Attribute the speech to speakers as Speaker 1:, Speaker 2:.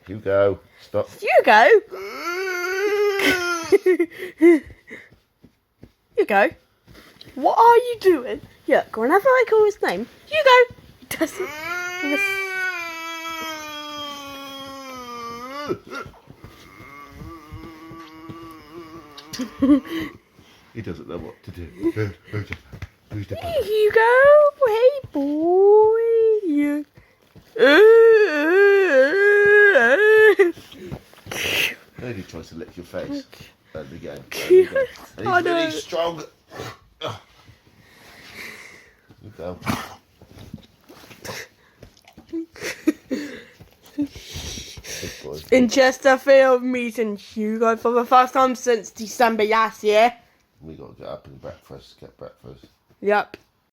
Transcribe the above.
Speaker 1: Hugo, stop.
Speaker 2: Hugo? Hugo? What are you doing? Look, whenever I call his name, Hugo doesn't
Speaker 1: He doesn't know what to do.
Speaker 2: Hey, Hugo, hey boy.
Speaker 1: Then he tries to lick your face. And again. And
Speaker 2: Yes,
Speaker 1: he's
Speaker 2: I know.
Speaker 1: really strong. You go. Good boy.
Speaker 2: In Chesterfield, meeting Hugo for the first time since December last year.
Speaker 1: We got to get up and get breakfast.
Speaker 2: Yep.